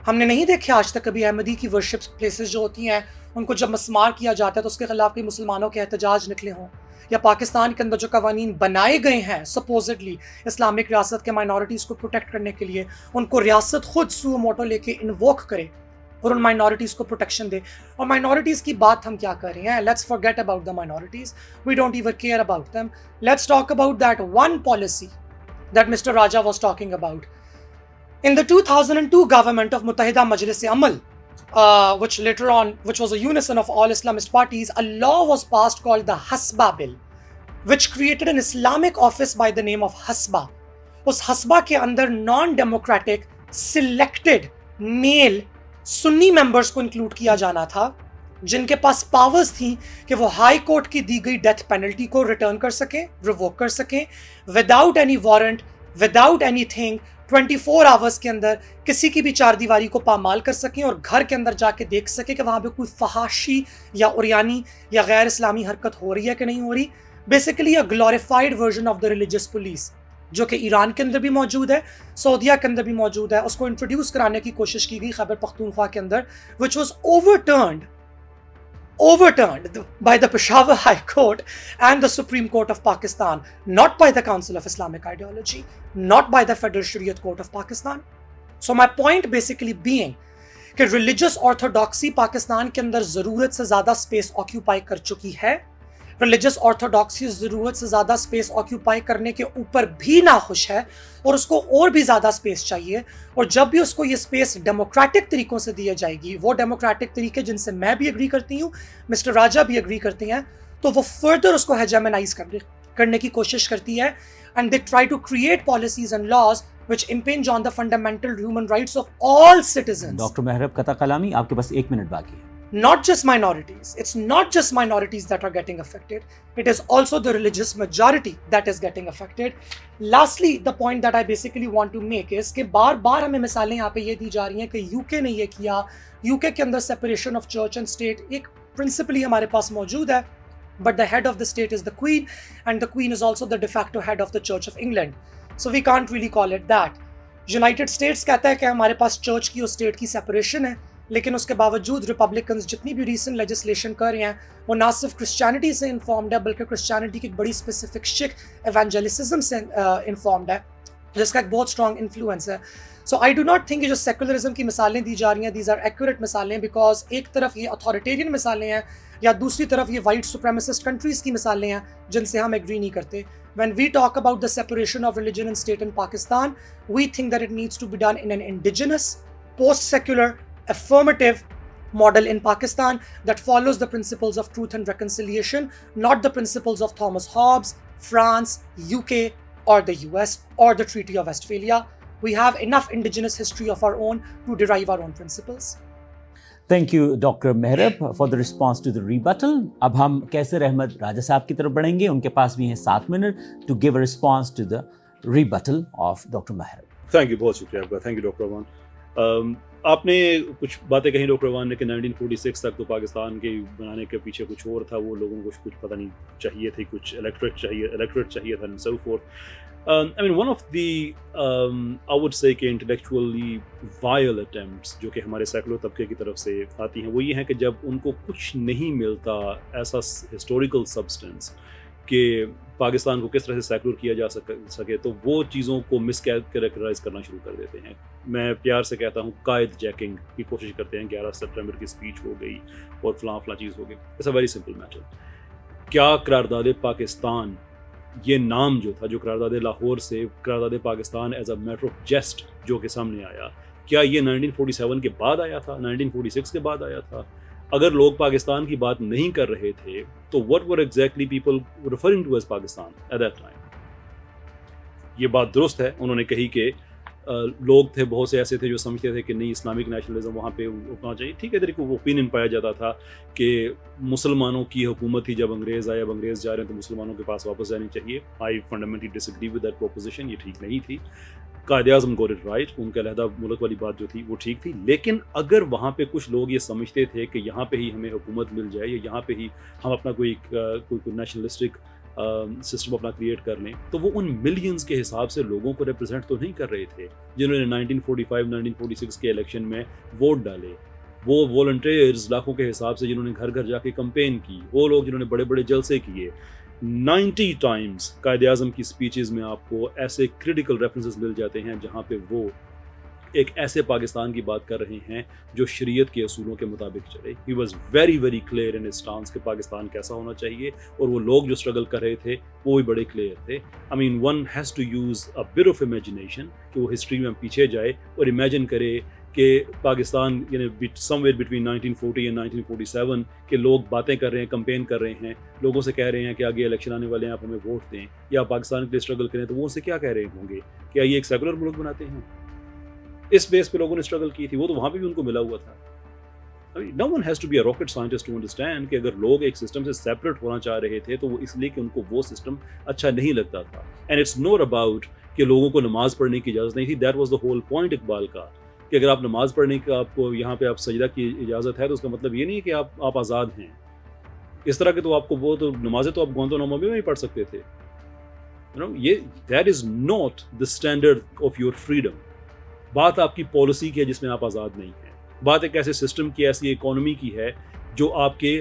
ہم نے نہیں دیکھا آج تک کبھی احمدی کی ورشپ پلیسز جو ہوتی ہیں ان کو جب مسمار کیا جاتا ہے تو اس کے خلاف کوئی مسلمانوں کے احتجاج نکلے ہوں, یا پاکستان کے اندر جو قوانین بنائے گئے ہیں سپوزڈلی اسلامک ریاست کے مائنورٹیز کو پروٹیکٹ کرنے کے لیے, ان کو ریاست خود سو موٹو لے کے انووک کرے اور ان مائنورٹیز کو پروٹیکشن دے. اور مائنورٹیز کی بات ہم کیا کر رہے ہیں, let's forget about the minorities, we don't even care about them. Let's talk about that one policy that mister Raja was talking about. In the 2002 government of متحدہ مجلس عمل, which was a unison of all Islamist parties, a law was passed called the Hasba Bill, which created an Islamic office by the name of Hasba. اس حسبہ کے اندر naan democratic selected میل سنی members کو include کیا جانا تھا, جن کے پاس پاورز تھیں کہ وہ ہائی کورٹ کی دی گئی ڈیتھ پینلٹی کو ریٹرن کر سکیں, ریووک کر سکیں, without any warrant, without any thing, 24 hours کے اندر کسی کی بھی چار دیواری کو پامال کر سکیں اور گھر کے اندر جا کے دیکھ سکیں کہ وہاں پہ کوئی فحاشی یا عریانی یا غیر اسلامی حرکت ہو رہی ہے کہ نہیں ہو رہی. Basically a glorified version of the religious police, جو کہ ایران کے اندر بھی موجود ہے, سعودیہ کے اندر بھی موجود ہے. اس کو انٹروڈیوس کرانے کی کوشش کی گئی خیبر پختونخوا کے اندر, which was overturned overturned by the Peshawar High Court and the Supreme Court of Pakistan, not by the Council of Islamic Ideology, not by the Federal Shariat Court of Pakistan. So my point basically being کہ religious orthodoxy Pakistan کے اندر ضرورت سے زیادہ space occupy کر چکی ہے. Religious orthodoxy ضرورت سے زیادہ اسپیس آکیوپائی کرنے کے اوپر بھی ناخوش ہے اور اس کو اور بھی زیادہ اسپیس چاہیے. اور جب بھی اس کو یہ اسپیس ڈیموکریٹک طریقوں سے دی جائے گی, وہ ڈیموکریٹک طریقے جن سے میں بھی اگری کرتی ہوں, مسٹر راجہ بھی اگری کرتی ہیں, تو وہ فردر اس کو ہیجمنائز کرنے کی کوشش کرتی ہے. And they try to create policies and laws which impinge on the fundamental human rights of all citizens. Doctor Mehrab قطع کلامی, آپ کے پاس 1 منٹ باقی ہے. Not just minorities. It's not just minorities that are getting affected. It is also the religious majority that is getting affected. Lastly, the point that I basically want to make is کہ بار بار ہمیں مثالیں یہاں پہ یہ دی جا رہی ہیں کہ UK نے یہ کیا, UK کے اندر separation of church and state ایک principally ہمارے پاس موجود ہے. But the head of the state is the Queen, and the Queen is also the de facto head of the Church of England. So we can't really call it that. United States کہتا ہے کہ ہمارے پاس church کی اور state کی separation ہے, لیکن اس کے باوجود ریپبلکنز جتنی بھی ریسنٹ لیجسلیشن کر رہے ہیں وہ نہ صرف کرسچینٹی سے انفارمڈ ہے بلکہ کرسچینٹی کی ایک بڑی اسپیسیفک شک ایونجلسزم سے انفارمڈ ہے, جس کا ایک بہت اسٹرانگ انفلوئنس ہے. So I do not think یہ جو سیکولرزم کی مثالیں دی جا رہی ہیں دیز آر ایکوریٹ مثالیں, بیکاز ایک طرف یہ اتھارٹیرین مثالیں ہیں یا دوسری طرف یہ وائٹ سپریمیسسٹ کنٹریز کی مثالیں ہیں جن سے ہم ایگری نہیں کرتے. When we talk about the separation of religion and state in Pakistan, we think that it needs to be done in an indigenous, post-secular, affirmative model in Pakistan that follows the principles of truth and reconciliation, not the principles of Thomas Hobbes, France, UK, or the US, or the Treaty of Westphalia. We have enough indigenous history of our own to derive our own principles. Thank you doctor Mehrab for the response to the rebuttal. اب ہم کیسر احمد راجہ صاحب کی طرف بڑھیں گے, ان کے پاس بھی ہیں 7 minute to give a response to the rebuttal of doctor Mehrab. Thank you, بہت شکریہ آپ کا. تھینک یو ڈاکٹر امان. آپ نے کچھ باتیں کہیں ڈاکٹر امان نے کہ 1946 تک تو پاکستان کے بنانے کے پیچھے کچھ اور تھا, وہ لوگوں کو کچھ پتہ نہیں چاہیے تھی, کچھ الیکٹریٹ چاہیے تھا and so forth. I mean, one of the, I would say کہ intellectually vile attempts جو کہ ہمارے سیکولر طبقے کی طرف سے آتی ہیں وہ یہ ہیں کہ جب ان کو کچھ نہیں ملتا ایسا ہسٹوریکل سبسٹنس کہ پاکستان کو کس طرح سے سیکولر کیا جا سکے تو وہ چیزوں کو مس کیریکٹرائز کرنا شروع کر دیتے ہیں. میں پیار سے کہتا ہوں قائد جیکنگ کی کوشش کرتے ہیں. 11 سپٹمبر کی اسپیچ ہو گئی اور فلاں چیز ہو گئی. It's a very simple matter. کیا قرارداد پاکستان یہ نام جو تھا, جو قرارداد لاہور سے قرارداد Pakistan as a matter of just جو کہ سامنے آیا, کیا یہ 1947 کے بعد آیا تھا, 1946 کے بعد آیا تھا؟ اگر لوگ پاکستان کی بات نہیں کر رہے تھے تو what were exactly people referring to as Pakistan at that time? یہ بات درست ہے, انہوں نے کہی کہ لوگ تھے بہت سے ایسے تھے جو سمجھتے تھے کہ نہیں اسلامک نیشنلزم وہاں پہ ہونا چاہیے. ٹھیک ہے, طریقے وہ اوپینین پایا جاتا تھا کہ مسلمانوں کی حکومت تھی جب انگریز آئے, اب انگریز جا رہے ہیں تو مسلمانوں کے پاس واپس جانی چاہیے. I fundamentally disagree with that proposition, یہ ٹھیک نہیں تھی. قائد اعظم گوٹ اٹ رائٹ, ان کا علیحدہ ملک والی بات جو تھی وہ ٹھیک تھی. لیکن اگر وہاں پہ کچھ لوگ یہ سمجھتے تھے کہ یہاں پہ ہی ہمیں حکومت مل جائے یا یہاں پہ ہی ہم اپنا کوئی نیشنلسٹک سسٹم اپنا کریٹ کر لیں, تو وہ ان ملینز کے حساب سے لوگوں کو ریپرزینٹ تو نہیں کر رہے تھے جنہوں نے 1945-1946 کے الیکشن میں ووٹ ڈالے. وہ والنٹیئرز لاکھوں کے حساب سے جنہوں نے گھر گھر جا کے کمپین کی, وہ لوگ جنہوں نے بڑے بڑے جلسے کیے. 90 ٹائمز قائد اعظم کی اسپیچز میں آپ کو ایسے کریٹیکل ریفرنسز مل جاتے ہیں جہاں پہ وہ ایک ایسے پاکستان کی بات کر رہے ہیں جو شریعت کے اصولوں کے مطابق چلے. He was very very clear in stance کہ پاکستان کیسا ہونا چاہیے, اور وہ لوگ جو اسٹرگل کر رہے تھے وہ بھی بڑے کلیئر تھے. I mean one has to use a bit of imagination کہ وہ ہسٹری میں پیچھے جائے اور امیجن کرے کہ پاکستان یعنی سم ویئر بٹوین 1940 and 1947 کہ لوگ باتیں کر رہے ہیں, کمپین کر رہے ہیں, لوگوں سے کہہ رہے ہیں کہ آگے الیکشن آنے والے ہیں, آپ ہمیں ووٹ دیں یا پاکستان کے لیے اسٹرگل کریں, تو وہ ان سے کیا کہہ رہے ہوں گے, کیا یہ ایک سیکولر ملک بناتے ہیں؟ اس بیس پہ لوگوں نے اسٹرگل کی تھی, وہ تو وہاں پہ بھی ان کو ملا ہوا تھا. No one has to be a rocket scientist to understand کہ اگر لوگ ایک سسٹم سے سیپریٹ ہونا چاہ رہے تھے تو وہ اس لیے کہ ان کو وہ سسٹم اچھا نہیں لگتا تھا. اینڈ اٹس نوٹ اباؤٹ کہ لوگوں کو نماز پڑھنے کی اجازت نہیں تھی. That was the whole point Iqbal کا, کہ اگر آپ نماز پڑھنے کا آپ کو یہاں پہ آپ سجدہ کی اجازت ہے تو اس کا مطلب یہ نہیں کہ آپ آزاد ہیں. اس طرح کے تو آپ کو وہ تو نمازیں تو آپ گوانتانامو میں ہی پڑھ سکتے تھے. یہ that is not the standard of your freedom. بات آپ کی پالیسی کی ہے جس میں آپ آزاد نہیں ہیں. بات ایک ایسے سسٹم کی, ایسی اکانومی کی ہے جو آپ کے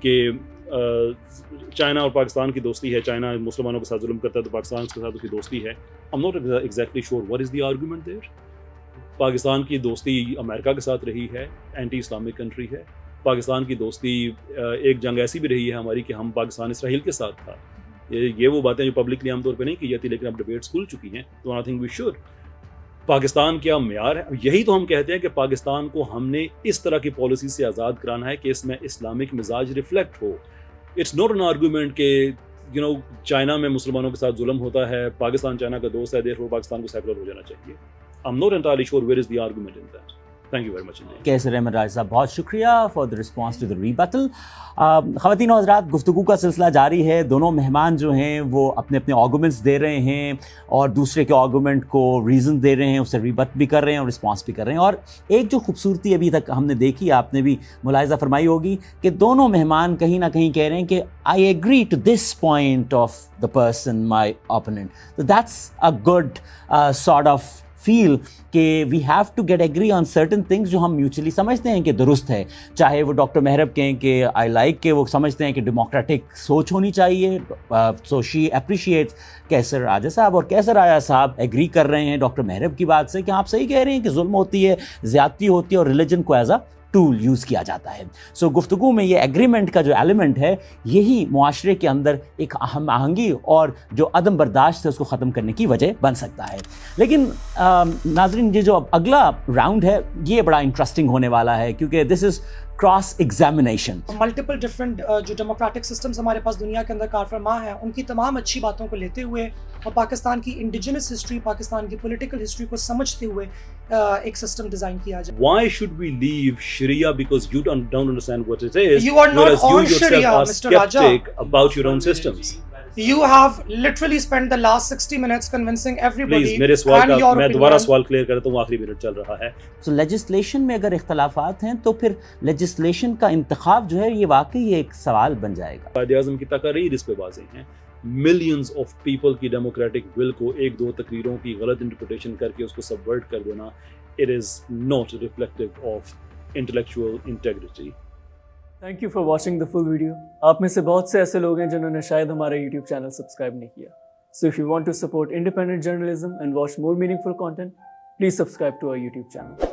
کہ چائنا اور پاکستان کی دوستی ہے, چائنا مسلمانوں کے ساتھ ظلم کرتا ہے تو پاکستان کے ساتھ اس کی دوستی ہے. I'm not exactly sure what is the argument there. Pakistan کی دوستی امریکہ کے ساتھ رہی ہے, اینٹی اسلامک کنٹری ہے. پاکستان کی دوستی ایک جنگ ایسی بھی رہی ہے ہماری کہ ہم پاکستان اسرائیل کے ساتھ تھا. یہ وہ باتیں جو پبلکلی عام طور پہ نہیں کی جاتی لیکن اب ڈبیٹس کھل چکی ہیں, تو I think we should. Pakistan کیا معیار ہے, یہی تو ہم کہتے ہیں کہ پاکستان کو ہم نے اس طرح کی پالیسی سے آزاد کرانا ہے کہ اس میں اسلامک مزاج ریفلیکٹ ہو. اٹس ناٹ این آرگومنٹ کہ چائنا میں مسلمانوں کے ساتھ ظلم ہوتا ہے, پاکستان چائنا کا دوست ہے, therefore پاکستان کو سیکولر ہو جانا چاہیے. I'm not entirely sure where is the argument in that. Thank you very much indeed. کیسر احمد راج صاحب بہت شکریہ for the response to the rebuttal. خواتین و حضرات, گفتگو کا سلسلہ جاری ہے. دونوں مہمان جو ہیں وہ اپنے اپنے آرگومنٹس دے رہے ہیں اور دوسرے کے آرگومنٹ کو ریزن دے رہے ہیں, اسے ریبٹ بھی کر رہے ہیں اور رسپانس بھی کر رہے ہیں. اور ایک جو خوبصورتی ابھی تک ہم نے دیکھی, آپ نے بھی ملاحظہ فرمائی ہوگی کہ دونوں مہمان کہیں نہ کہیں کہہ رہے ہیں کہ I agree to this point of the person my opponent. تو that's a good sort of feel کہ we have to get agree on certain things جو ہم میوچلی سمجھتے ہیں کہ درست ہے. چاہے وہ ڈاکٹر مہرب کہیں کہ آئی لائک کہ وہ سمجھتے ہیں کہ ڈیموکریٹک سوچ ہونی چاہیے, سو شی اپریشیٹس. کیسر راجہ صاحب اور کیسر راجہ صاحب ایگری کر رہے ہیں ڈاکٹر مہرب کی بات سے کہ آپ صحیح کہہ رہے ہیں کہ ظلم ہوتی ہے, زیادتی ہوتی ہے اور ریلیجن کو ایز اے ٹول یوز کیا جاتا ہے. سو گفتگو میں یہ ایگریمنٹ کا جو ایلیمنٹ ہے یہی معاشرے کے اندر ایک ہم آہنگی اور جو عدم برداشت ہے اس کو ختم کرنے کی وجہ بن سکتا ہے. لیکن ناظرین, یہ جو اگلا راؤنڈ ہے یہ بڑا انٹرسٹنگ ہونے والا ہے کیونکہ this is cross examination. Multiple different جو ڈیموکریٹک سسٹمز ہمارے پاس دنیا کے اندر کار فرما ہیں, ان کی تمام اچھی باتوں کو لیتے ہوئے اور پاکستان کی انڈیجنس ہسٹری, پاکستان کی پولیٹیکل ہسٹری کو سمجھتے ہوئے ایک سسٹم ڈیزائن کیا جائے. Why should we leave Sharia because you don't understand what it is, You are not whereas on you yourself Sharia, are Mr. Raja. skeptic about your own systems? You have literally spent the last 60 minutes convincing everybody. Please, میرے سوال and کا your میں دوبارہ opinion. سوال clear کرتا ہوں, آخری minute چل رہا ہے. سو لیجسلیشن میں اگر اختلافات ہیں تو پھر لیجسلیشن کا انتخاب جو ہے یہ واقعی ایک سوال بن جائے گا. قائد اعظم کی تقاریر اس پہ واضح ہیں. ملینز آف پیپل کی ڈیموکریٹک ول کو ایک دو تقریروں کی غلط انٹرپریٹیشن کر کے اس کو سبورٹ کر دینا, it is not reflective of intellectual integrity. Thank you for watching the full video. آپ میں سے بہت سے ایسے لوگ ہیں جنہوں نے شاید ہمارا یوٹیوب چینل سبسکرائب نہیں کیا. So if you want to support independent journalism and watch more meaningful content, please subscribe to our YouTube channel.